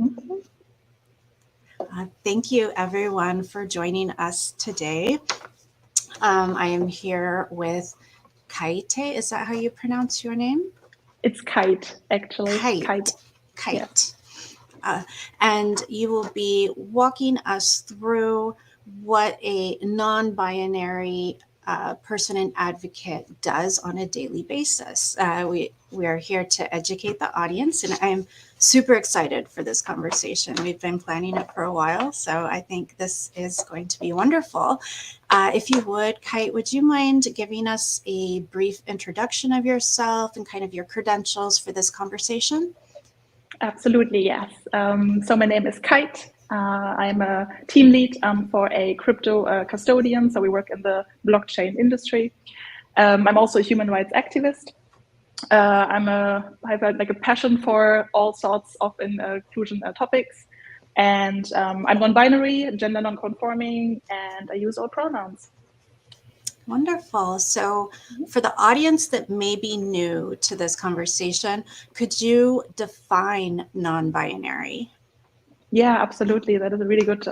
Okay. Thank you, everyone, for joining us today. I am here with Kyte. Is that how you pronounce your name? It's Kyte, actually. Kyte. Kyte. Yes. Kyte. Uh, and you will be walking us through what a non binary person and advocate does on a daily basis. We are here to educate the audience, and I'm super excited for this conversation. We've been planning it for a while, so I think this is going to be wonderful. If you would, Kyte, would you mind giving us a brief introduction of yourself and kind of your credentials for this conversation? Absolutely, yes. So my name is Kyte. I'm a team lead for a crypto custodian. So we work in the blockchain industry. I'm also a human rights activist. I have like a passion for all sorts of inclusion topics. And I'm non-binary, gender non-conforming, and I use all pronouns. Wonderful. So, for the audience that may be new to this conversation, could you define non binary? Yeah, absolutely. That is a really good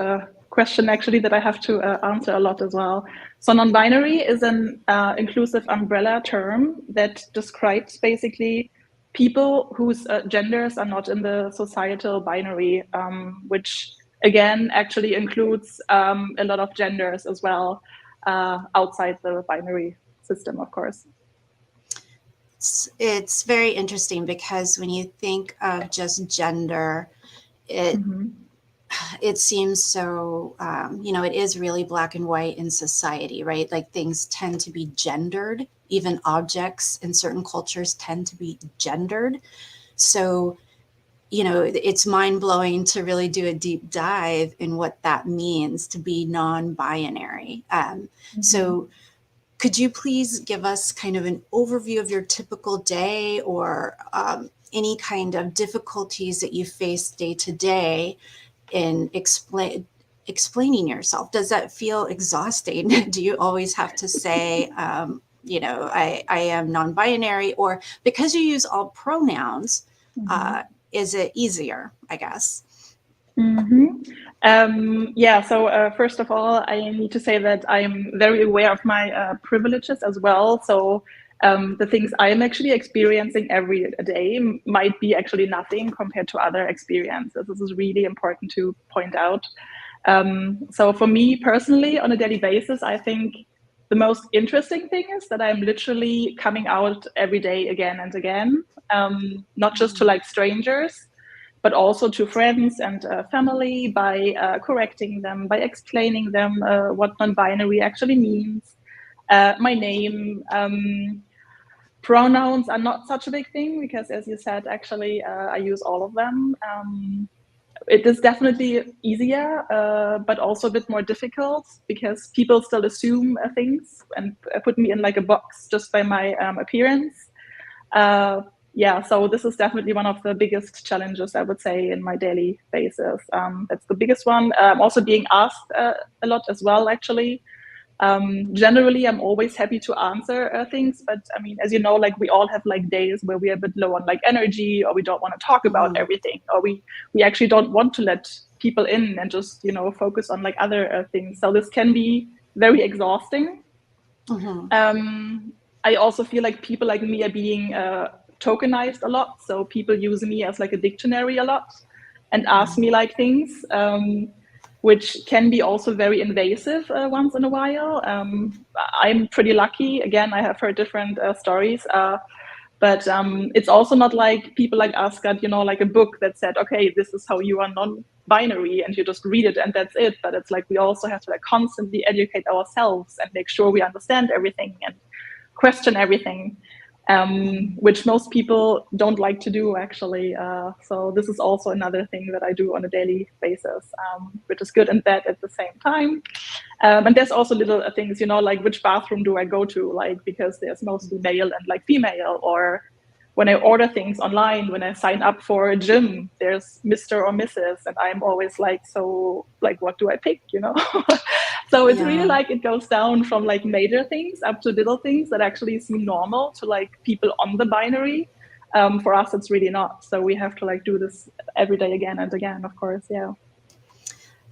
question, actually, that I have to answer a lot as well. So, non binary is an inclusive umbrella term that describes basically people whose genders are not in the societal binary, which again actually includes a lot of genders as well outside the binary system, of course. It's very interesting because when you think of just gender, it Mm-hmm. it seems so it is really black and white in society, right? Like things tend to be gendered, even objects in certain cultures tend to be gendered. So it's mind blowing to really do a deep dive in what that means to be non binary. Mm-hmm. So, could you please give us kind of an overview of your typical day or any kind of difficulties that you face day to day in explaining yourself? Does that feel exhausting? Do you always have to say, I am non binary, or because you use all pronouns, Mm-hmm. uh, is it easier, I guess? Mm-hmm. Yeah, so first of all, I need to say that I'm very aware of my privileges as well. So the things I'm actually experiencing every day might be actually nothing compared to other experiences. This is really important to point out. So for me personally, on a daily basis, I think the most interesting thing is that I'm literally coming out every day again and again, not just to Mm. like strangers, but also to friends and family by correcting them, by explaining them what non-binary actually means. My name, pronouns are not such a big thing because, as you said, actually, I use all of them. It is definitely easier, but also a bit more difficult because people still assume things and put me in like a box just by my appearance. Uh, yeah, so this is definitely one of the biggest challenges I would say in my daily basis. That's the biggest one. I'm also being asked a lot as well, actually. Generally, I'm always happy to answer things, but I mean, as you know, like we all have like days where we are a bit low on like energy, or we don't want to talk about Mhm. everything, or we actually don't want to let people in and just focus on like other things. So this can be very exhausting. Mhm. I also feel like people like me are being tokenized a lot. So people use me as like a dictionary a lot and ask me like things, which can be also very invasive once in a while. I'm pretty lucky. Again, I have heard different stories. But it's also not like people like us got, like a book that said, okay, this is how you are non-binary, and you just read it and that's it. But it's like we also have to like constantly educate ourselves and make sure we understand everything and question everything, which most people don't like to do actually. So this is also another thing that I do on a daily basis, which is good and bad at the same time. And there's also little things, like which bathroom do I go to, like because there's mostly male and like female, or when I order things online, when I sign up for a gym, there's Mr. or Mrs. And I'm always like, so like, what do I pick, So it's really Yeah. like it goes down from like major things up to little things that actually seem normal to like people on the binary. For us, it's really not. So we have to like do this every day again and again, of course. Yeah.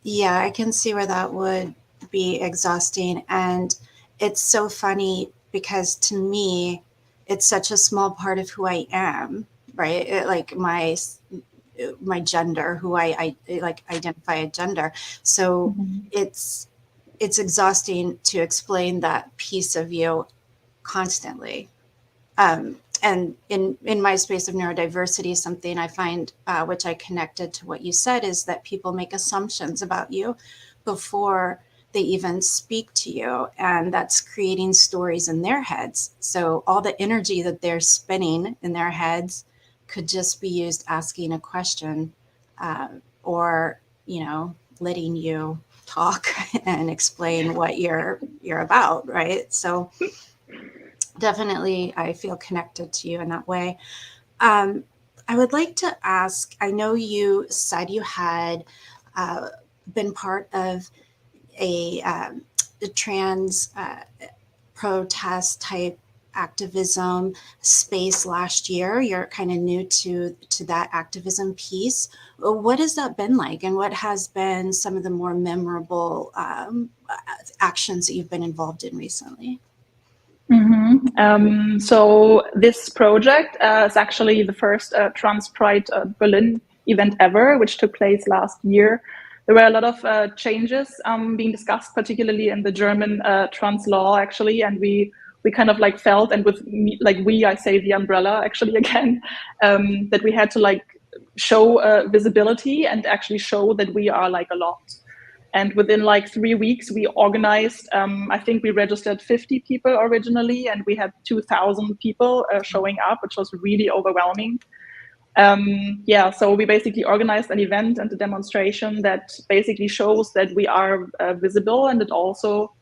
Yeah, I can see where that would be exhausting. And it's so funny because to me, it's such a small part of who I am, right? Like my gender, who I like identify a gender. So it's exhausting to explain that piece of you constantly. And in my space of neurodiversity, something I find, which I connected to what you said, is that people make assumptions about you before they even speak to you, and that's creating stories in their heads. So all the energy that they're spinning in their heads could just be used asking a question, or letting you talk and explain what you're about, right? So definitely I feel connected to you in that way. Um, I would like to ask, I know you said you had uh, been part of a trans protest type activism space last year. You're kind of new to that activism piece. What has that been like, and what has been some of the more memorable actions that you've been involved in recently? So this project is actually the first Trans Pride Berlin event ever, which took place last year. There were a lot of changes being discussed, particularly in the German trans law, actually, and we kind of like felt, and with me, like I say the umbrella actually again, that we had to like show visibility and actually show that we are like a lot. And within like 3 weeks, we organized, I think we registered 50 people originally, and we had 2,000 people showing up, which was really overwhelming. Yeah, so we basically organized an event and a demonstration that basically shows that we are visible, and it also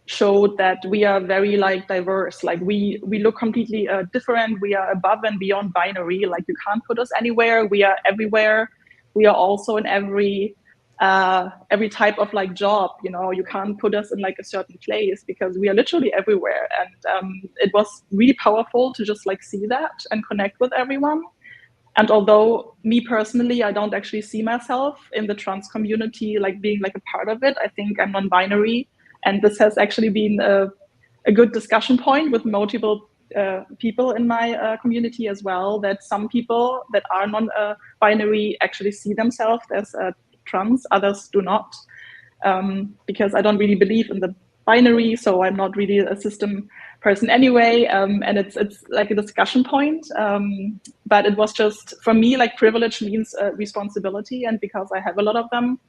showed that we are very like diverse. Like we look completely different. We are above and beyond binary. Like you can't put us anywhere. We are everywhere. We are also in every type of like job. You can't put us in like a certain place because we are literally everywhere. And it was really powerful to just like see that and connect with everyone. And although me personally, I don't actually see myself in the trans community, like being like a part of it, I think I'm non-binary. And this has actually been a good discussion point with multiple people in my community as well, that some people that are non-binary actually see themselves as trans, others do not. Because I don't really believe in the binary, so I'm not really a system person anyway, and it's like a discussion point. But it was just, for me, like privilege means responsibility, and because I have a lot of them,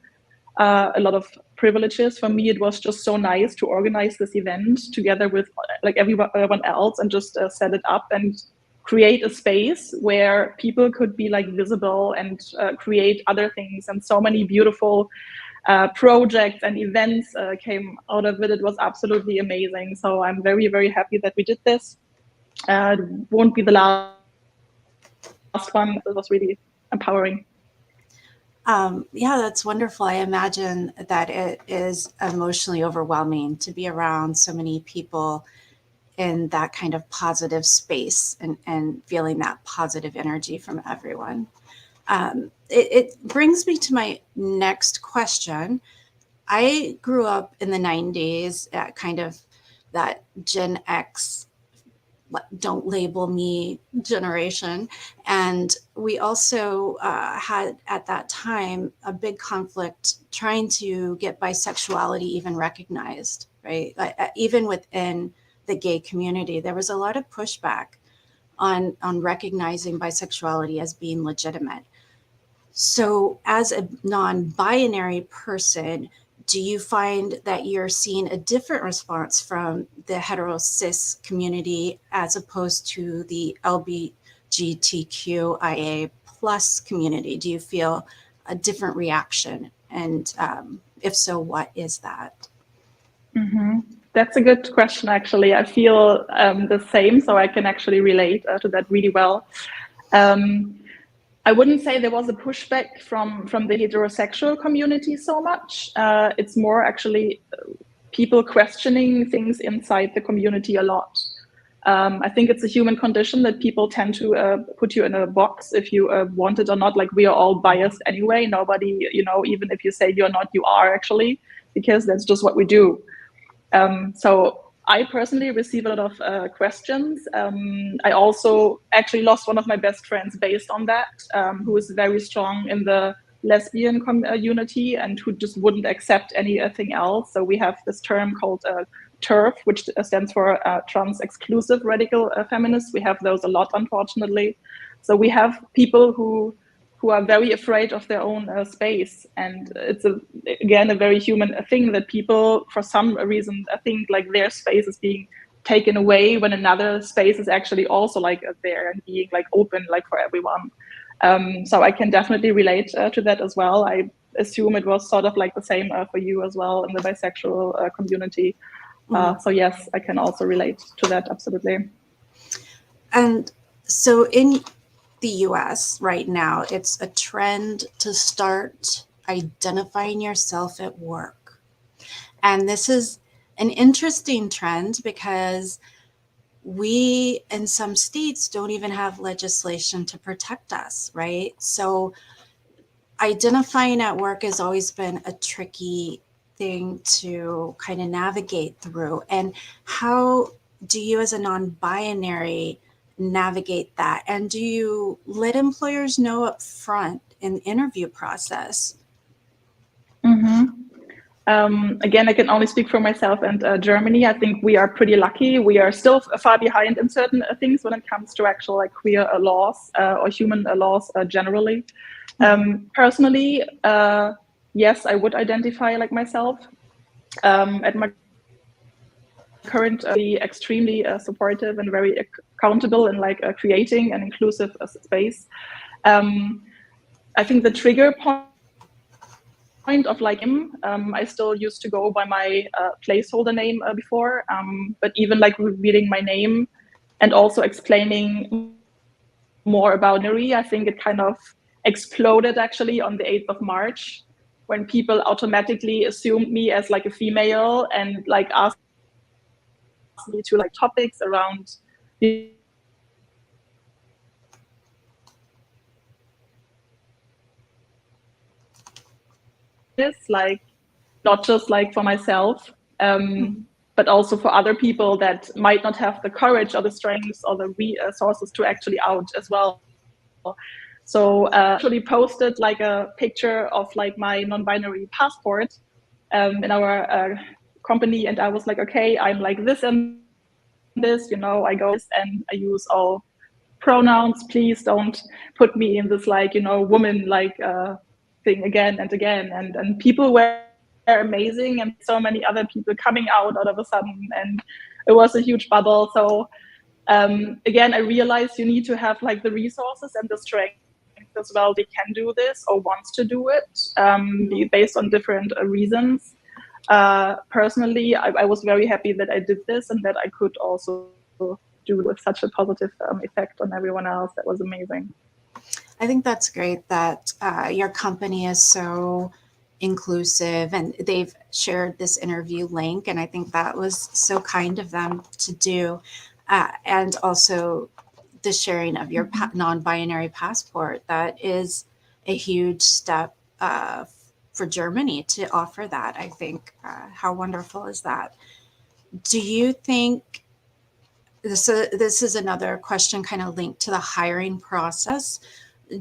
a lot of privileges, for me it was just so nice to organize this event together with like everyone else, and just set it up and create a space where people could be like visible and create other things. And so many beautiful projects and events came out of it. It was absolutely amazing. So I'm very, very happy that we did this. It won't be the last one. It was really empowering. Yeah, that's wonderful. I imagine that it is emotionally overwhelming to be around so many people in that kind of positive space, and feeling that positive energy from everyone. It brings me to my next question. I grew up in the 90s at kind of that Gen X, don't label me generation. And we also had at that time a big conflict trying to get bisexuality even recognized, right? Like, even within the gay community, there was a lot of pushback on recognizing bisexuality as being legitimate. So, as a non binary person, do you find that you're seeing a different response from the hetero cis community as opposed to the LGBTQIA plus community? Do you feel a different reaction? And if so, what is that? That's a good question, actually. I feel the same, so I can actually relate to that really well. I wouldn't say there was a pushback from the heterosexual community so much. It's more actually people questioning things inside the community a lot. I think it's a human condition that people tend to put you in a box if you want it or not. Like, we are all biased anyway. Nobody, even if you say you're not, you are actually, because that's just what we do. So I personally receive a lot of questions. I also actually lost one of my best friends based on that, who is very strong in the lesbian community and who just wouldn't accept anything else. So we have this term called TERF, which stands for trans exclusive radical feminists. We have those a lot, unfortunately. So we have people who are very afraid of their own space, and it's again a very human thing that people, for some reason, think like their space is being taken away when another space is actually also like there and being like open like for everyone. So I can definitely relate to that as well. I assume it was sort of like the same for you as well in the bisexual community. So yes, I can also relate to that, absolutely. And so in the US right now, it's a trend to start identifying yourself at work. And this is an interesting trend because we in some states don't even have legislation to protect us, right? So identifying at work has always been a tricky thing to kind of navigate through. And how do you as a non-binary navigate that? And do you let employers know up front in the interview process? Again, I can only speak for myself and Germany. I think we are pretty lucky. We are still far behind in certain things when it comes to actual like queer laws or human laws generally. Personally, yes, I would identify like myself. At my current, extremely supportive and very accountable in like creating an inclusive space. I think the trigger point of like him, I still used to go by my placeholder name before, but even like revealing my name and also explaining more about Nuri, I think it kind of exploded actually on the 8th of March when people automatically assumed me as like a female and like asked me to like topics around this, like not just like for myself, but also for other people that might not have the courage or the strengths or the resources to actually out as well. So actually posted like a picture of like my non-binary passport in our company, and I was like, okay, I'm like this and this, I go this and I use all pronouns. Please don't put me in this like woman like thing again and again. And people were amazing, and so many other people coming out of a sudden, and it was a huge bubble. So again, I realized you need to have like the resources and the strength as well. They can do this or wants to do it based on different reasons. Personally, I was very happy that I did this and that I could also do with such a positive effect on everyone else. That was amazing. I think that's great that your company is so inclusive and they've shared this interview link. And I think that was so kind of them to do. And also the sharing of your non-binary passport. That is a huge step for Germany to offer that. I think how wonderful is that? Do you think this is another question kind of linked to the hiring process?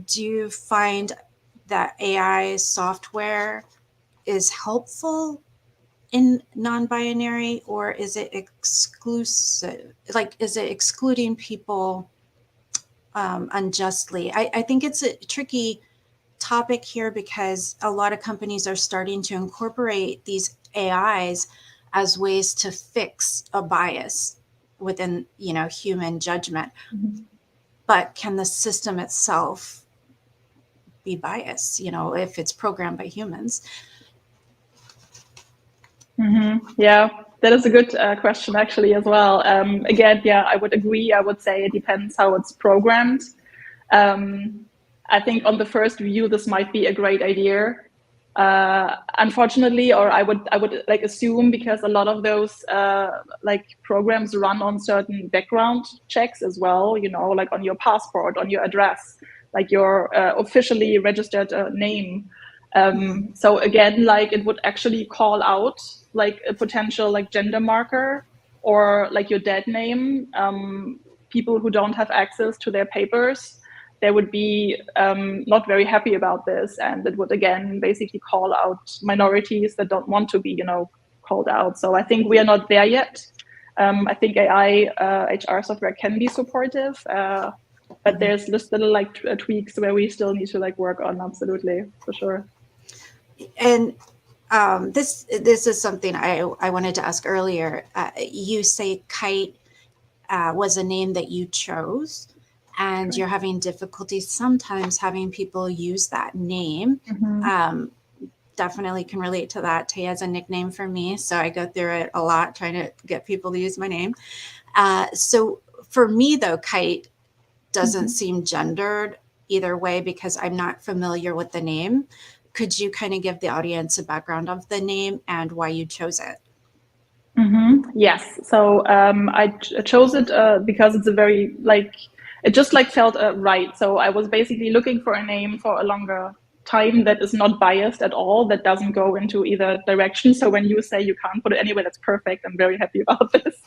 Do you find that AI software is helpful in non-binary, or is it exclusive? Like, is it excluding people unjustly? I think it's a tricky topic here because a lot of companies are starting to incorporate these AIs as ways to fix a bias within, human judgment. But can the system itself be biased, if it's programmed by humans? Yeah, that is a good question actually as well. Again, yeah, I would agree. I would say it depends how it's programmed. I think on the first view, this might be a great idea. unfortunately, or I would like assume, because a lot of those like programs run on certain background checks as well, you know, like on your passport, on your address, like your officially registered name. So again, like it would actually call out like a potential like gender marker or like your dead name. People who don't have access to their papers, they would be not very happy about this, and it would again basically call out minorities that don't want to be, you know, called out. So I think we are not there yet. I think AI HR software can be supportive, but there's just little like tweaks where we still need to like work on. Absolutely, for sure. And this is something I wanted to ask earlier. You say Kyte was a name that you chose, and you're having difficulty sometimes having people use that name. Definitely can relate to that. Taya is a nickname for me, so I go through it a lot trying to get people to use my name. So for me, though, Kyte doesn't seem gendered either way because I'm not familiar with the name. Could you kind of give the audience a background of the name and why you chose it? Yes. So I chose it because it's a very like, it just like felt right. So I was basically looking for a name for a longer time that is not biased at all, that doesn't go into either direction. So when you say you can't put it anywhere, that's perfect. I'm very happy about this.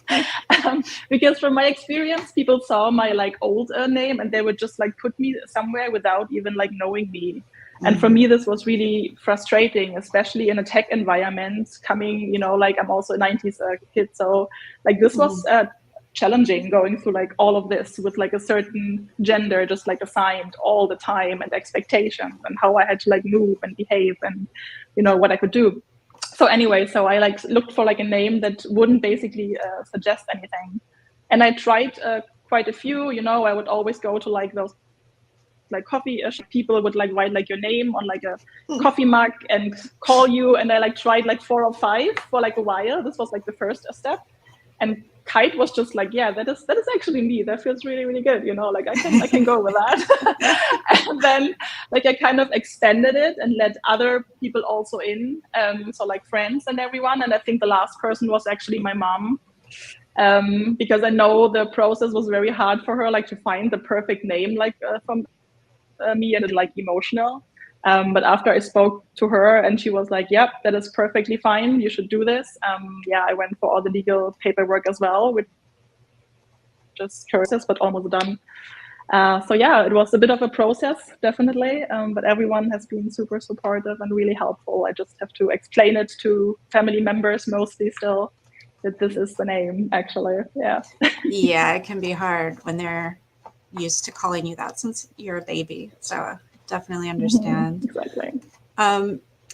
Because from my experience, people saw my like old name and they would just like put me somewhere without even like knowing me. And for me, this was really frustrating, especially in a tech environment coming, you know, like I'm also a 90s kid. So like this was challenging going through like all of this with like a certain gender just like assigned all the time, and expectations, and how I had to like move and behave, and, you know, what I could do. So anyway, so I like looked for like a name that wouldn't basically suggest anything. And I tried quite a few, you know, I would always go to like those like coffee people would like write like your name on like a coffee mug and call you, and I like tried like 4 or 5 for like a while. This was like the first step, and Kyte was just like, yeah, that is actually me, that feels really, really good, you know, like I can go with that. And then like I kind of extended it and let other people also in, so like friends and everyone. And I think the last person was actually my mom, because I know the process was very hard for her, like to find the perfect name like from me, and like emotional. But after I spoke to her and she was like, yep, that is perfectly fine, you should do this. Yeah, I went for all the legal paperwork as well, which is process, but almost done. So yeah, it was a bit of a process, definitely. But everyone has been super supportive and really helpful. I just have to explain it to family members mostly still, that this is the name, actually. Yeah. Yeah, it can be hard when they're used to calling you that since you're a baby. So definitely understand. Exactly.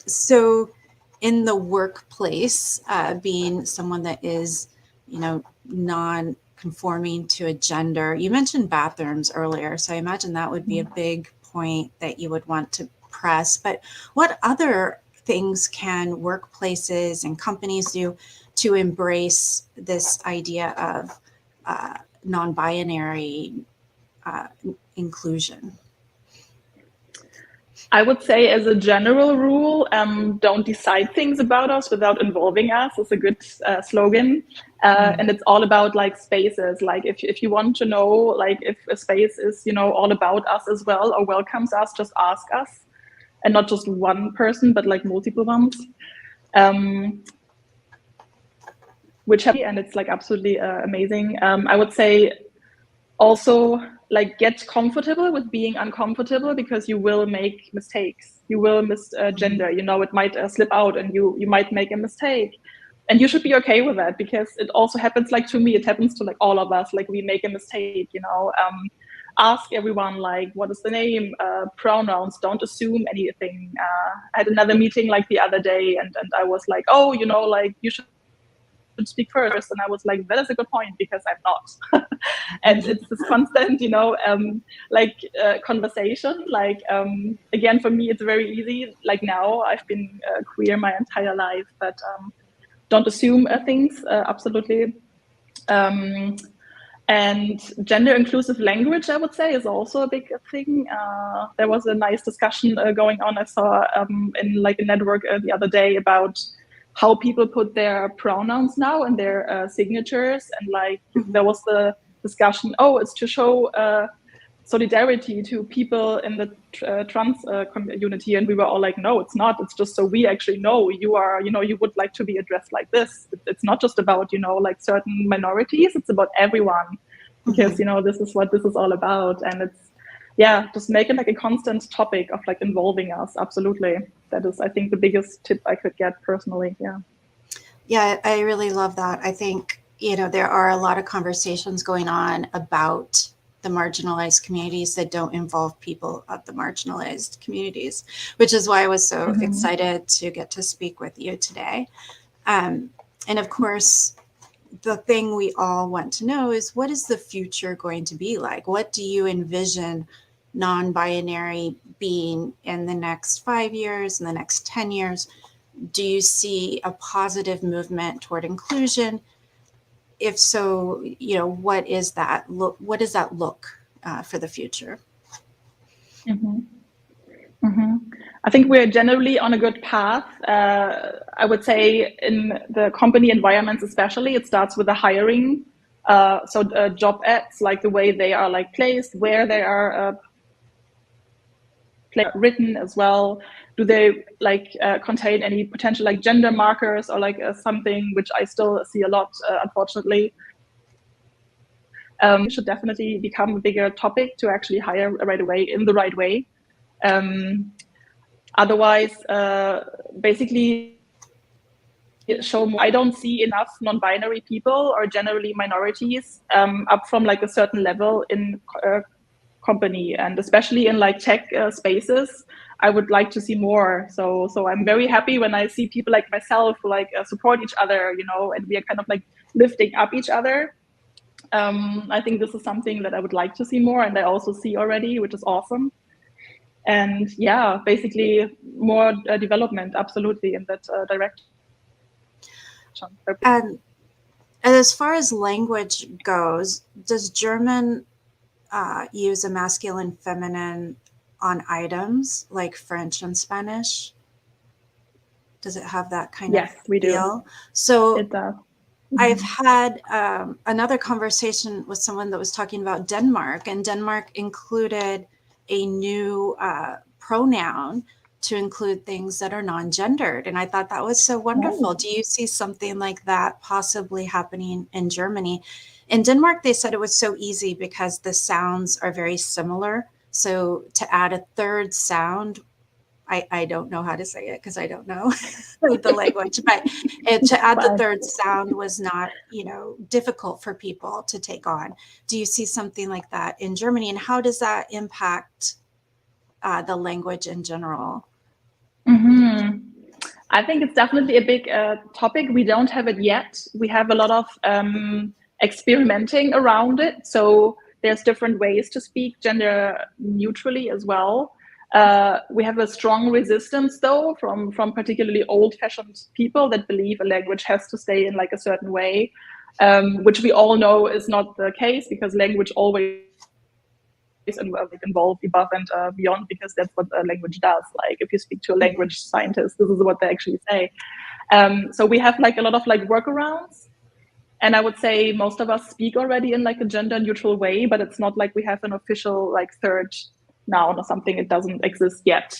So in the workplace, being someone that is, you know, non-conforming to a gender, you mentioned bathrooms earlier. So I imagine that would be a big point that you would want to press. But what other things can workplaces and companies do to embrace this idea of non-binary inclusion? I would say, as a general rule, don't decide things about us without involving us. It's a good slogan. And it's all about like spaces. Like if you want to know, like if a space is, you know, all about us as well, or welcomes us, just ask us. And not just one person, but like multiple ones. Which and it's like absolutely amazing. I would say also like get comfortable with being uncomfortable, because you will make mistakes, you will misgender, you know, it might slip out and you might make a mistake, and you should be okay with that, because it also happens, like to me, it happens to like all of us, like we make a mistake, you know. Ask everyone like, what is the name, pronouns, don't assume anything. I had another meeting like the other day, and I was like, oh, you know, like you should speak first, and I was like, that is a good point, because I'm not. And it's this constant, you know, conversation, like again, for me it's very easy, like now I've been queer my entire life, but don't assume things, absolutely. And gender inclusive language, I would say, is also a big thing. There was a nice discussion going on. I saw in like a network the other day about how people put their pronouns now in their signatures. And like there was the discussion, oh, it's to show solidarity to people in the trans community. And we were all like, no, it's not. It's just so we actually know you are, you know, you would like to be addressed like this. It's not just about, you know, like certain minorities. It's about everyone, because, you know, this is what this is all about. And it's, yeah, just make it like a constant topic of like involving us. Absolutely. That is, I think, the biggest tip I could get personally. Yeah. Yeah, I really love that. I think, you know, there are a lot of conversations going on about the marginalized communities that don't involve people of the marginalized communities, which is why I was so excited to get to speak with you today. And of course, the thing we all want to know is, what is the future going to be like? What do you envision non-binary being in the next 5 years, in the next 10 years? Do you see a positive movement toward inclusion? If so, you know, what is that look? What does that look for the future? I think we're generally on a good path. I would say in the company environments, especially, it starts with the hiring. So job ads, like the way they are like placed, where they are written as well. Do they like contain any potential like gender markers or like something which I still see a lot, unfortunately. Should definitely become a bigger topic to actually hire right away in the right way. Otherwise, basically show more. I don't see enough non-binary people or generally minorities up from like a certain level in company, and especially in like tech spaces. I would like to see more. So I'm very happy when I see people like myself who like support each other, you know, and we are kind of like lifting up each other. I think this is something that I would like to see more, and I also see already, which is awesome. And yeah, basically more development, absolutely, in that direction. And as far as language goes, does German use a masculine, feminine on items like French and Spanish? Does it have that kind Yes, of we do. feel? So it does. I've had another conversation with someone that was talking about Denmark, and Denmark included a new pronoun to include things that are non-gendered. And I thought that was so wonderful. Do you see something like that possibly happening in Germany? In Denmark, they said it was so easy because the sounds are very similar. So to add a third sound, I don't know how to say it because I don't know the language, but to add the third sound was not, you know, difficult for people to take on. Do you see something like that in Germany, and how does that impact the language in general? I think it's definitely a big topic. We don't have it yet. We have a lot of experimenting around it. So there's different ways to speak gender neutrally as well. We have a strong resistance, though, from particularly old-fashioned people that believe a language has to stay in like a certain way, which we all know is not the case, because language always involve above and beyond, because that's what a language does. Like if you speak to a language scientist, this is what they actually say. So we have like a lot of like workarounds. And I would say most of us speak already in like a gender neutral way, but it's not like we have an official like third noun or something. It doesn't exist yet.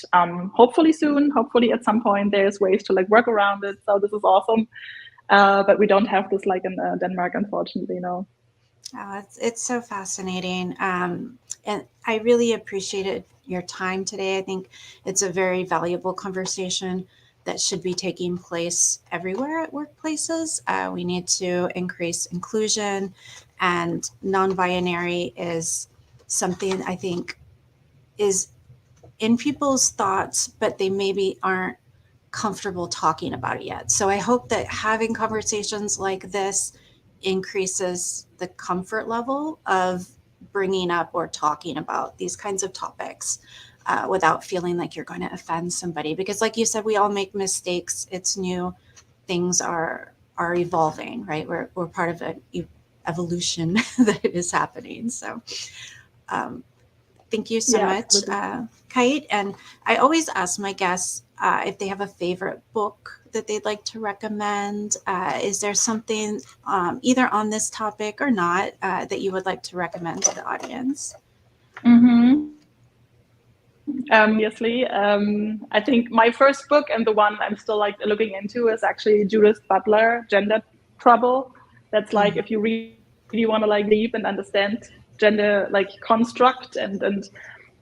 Hopefully soon, hopefully at some point there's ways to like work around it. So this is awesome. But we don't have this like in Denmark, unfortunately, no. Oh, it's so fascinating. And I really appreciated your time today. I think it's a very valuable conversation that should be taking place everywhere at workplaces. We need to increase inclusion, and non-binary is something I think is in people's thoughts, but they maybe aren't comfortable talking about it yet. So I hope that having conversations like this increases the comfort level of bringing up or talking about these kinds of topics without feeling like you're going to offend somebody. Because like you said, we all make mistakes. It's new. Things are evolving, right? We're part of evolution that is happening. So thank you so much, Kyte. And I always ask my guests if they have a favorite book that they'd like to recommend. Is there something either on this topic or not that you would like to recommend to the audience? Obviously, I think my first book and the one I'm still like looking into is actually Judith Butler, Gender Trouble. That's like if you really want to like deep and understand gender like construct and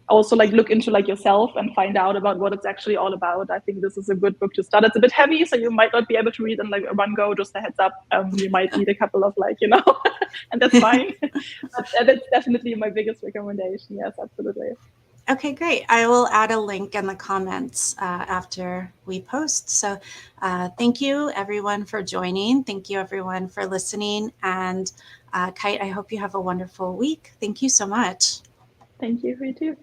also like look into like yourself and find out about what it's actually all about. I think this is a good book to start. It's a bit heavy, so you might not be able to read in like one go. Just a heads up, you might need a couple of like and that's fine. But that's definitely my biggest recommendation. Yes, absolutely. Okay, great. I will add a link in the comments after we post. So thank you everyone for joining. Thank you everyone for listening. And Kyte, I hope you have a wonderful week. Thank you so much. Thank you, you too.